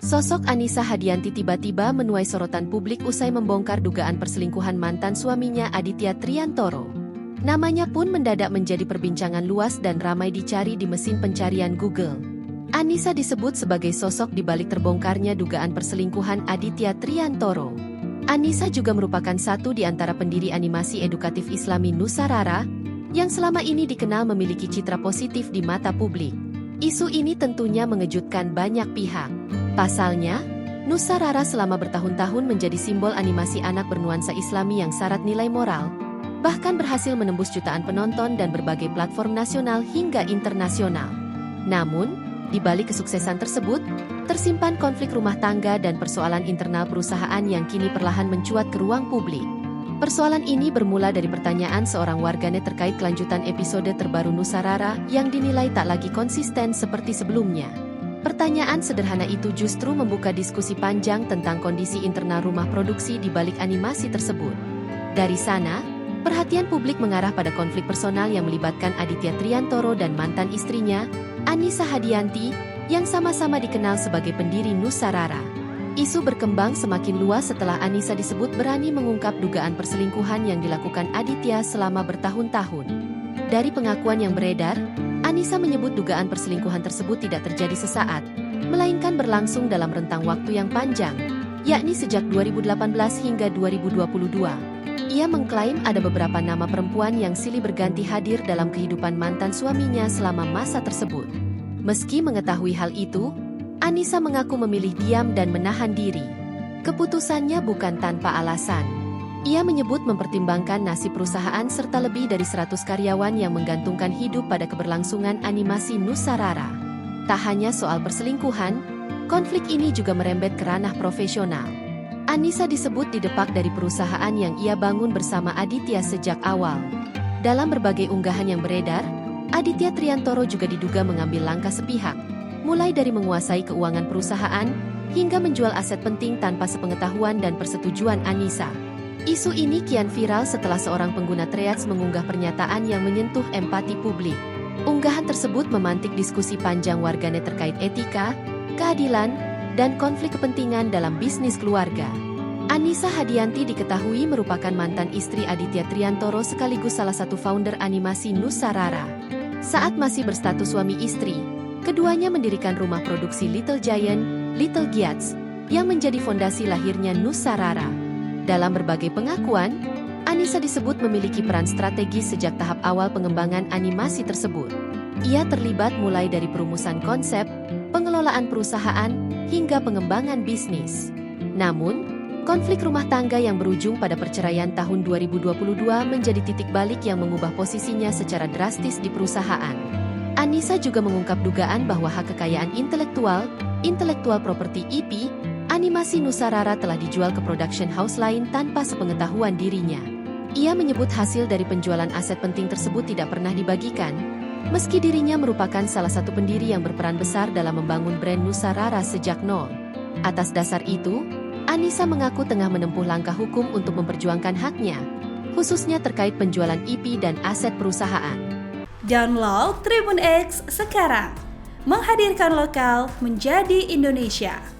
Sosok Annisa Hadyanti tiba-tiba menuai sorotan publik usai membongkar dugaan perselingkuhan mantan suaminya Aditya Triantoro. Namanya pun mendadak menjadi perbincangan luas dan ramai dicari di mesin pencarian Google. Annisa disebut sebagai sosok di balik terbongkarnya dugaan perselingkuhan Aditya Triantoro. Annisa juga merupakan satu di antara pendiri animasi edukatif Islami Nusarara, yang selama ini dikenal memiliki citra positif di mata publik. Isu ini tentunya mengejutkan banyak pihak. Pasalnya, Nusarara selama bertahun-tahun menjadi simbol animasi anak bernuansa Islami yang syarat nilai moral, bahkan berhasil menembus jutaan penonton dan berbagai platform nasional hingga internasional. Namun, di balik kesuksesan tersebut, tersimpan konflik rumah tangga dan persoalan internal perusahaan yang kini perlahan mencuat ke ruang publik. Persoalan ini bermula dari pertanyaan seorang warganet terkait kelanjutan episode terbaru Nusarara yang dinilai tak lagi konsisten seperti sebelumnya. Pertanyaan sederhana itu justru membuka diskusi panjang tentang kondisi internal rumah produksi di balik animasi tersebut. Dari sana, perhatian publik mengarah pada konflik personal yang melibatkan Aditya Triantoro dan mantan istrinya, Annisa Hadyanti, yang sama-sama dikenal sebagai pendiri Nusarara. Isu berkembang semakin luas setelah Annisa disebut berani mengungkap dugaan perselingkuhan yang dilakukan Aditya selama bertahun-tahun. Dari pengakuan yang beredar, Annisa menyebut dugaan perselingkuhan tersebut tidak terjadi sesaat, melainkan berlangsung dalam rentang waktu yang panjang, yakni sejak 2018 hingga 2022. Ia mengklaim ada beberapa nama perempuan yang silih berganti hadir dalam kehidupan mantan suaminya selama masa tersebut. Meski mengetahui hal itu, Annisa mengaku memilih diam dan menahan diri. Keputusannya bukan tanpa alasan. Ia menyebut mempertimbangkan nasib perusahaan serta lebih dari 100 karyawan yang menggantungkan hidup pada keberlangsungan animasi Nusarara. Tak hanya soal perselingkuhan, konflik ini juga merembet ke ranah profesional. Annisa disebut didepak dari perusahaan yang ia bangun bersama Aditya sejak awal. Dalam berbagai unggahan yang beredar, Aditya Triantoro juga diduga mengambil langkah sepihak, mulai dari menguasai keuangan perusahaan, hingga menjual aset penting tanpa sepengetahuan dan persetujuan Annisa. Isu ini kian viral setelah seorang pengguna Threads mengunggah pernyataan yang menyentuh empati publik. Unggahan tersebut memantik diskusi panjang warganet terkait etika, keadilan, dan konflik kepentingan dalam bisnis keluarga. Annisa Hadyanti diketahui merupakan mantan istri Aditya Triantoro sekaligus salah satu founder animasi Nusarara. Saat masih berstatus suami istri, keduanya mendirikan rumah produksi Little Giant, Little Giants, yang menjadi fondasi lahirnya Nusarara. Dalam berbagai pengakuan, Annisa disebut memiliki peran strategis sejak tahap awal pengembangan animasi tersebut. Ia terlibat mulai dari perumusan konsep, pengelolaan perusahaan, hingga pengembangan bisnis. Namun, konflik rumah tangga yang berujung pada perceraian tahun 2022 menjadi titik balik yang mengubah posisinya secara drastis di perusahaan. Annisa juga mengungkap dugaan bahwa hak kekayaan intelektual properti IP, animasi Nusarara telah dijual ke production house lain tanpa sepengetahuan dirinya. Ia menyebut hasil dari penjualan aset penting tersebut tidak pernah dibagikan, meski dirinya merupakan salah satu pendiri yang berperan besar dalam membangun brand Nusarara sejak nol. Atas dasar itu, Annisa mengaku tengah menempuh langkah hukum untuk memperjuangkan haknya, khususnya terkait penjualan IP dan aset perusahaan. Download Tribun X sekarang, menghadirkan lokal menjadi Indonesia.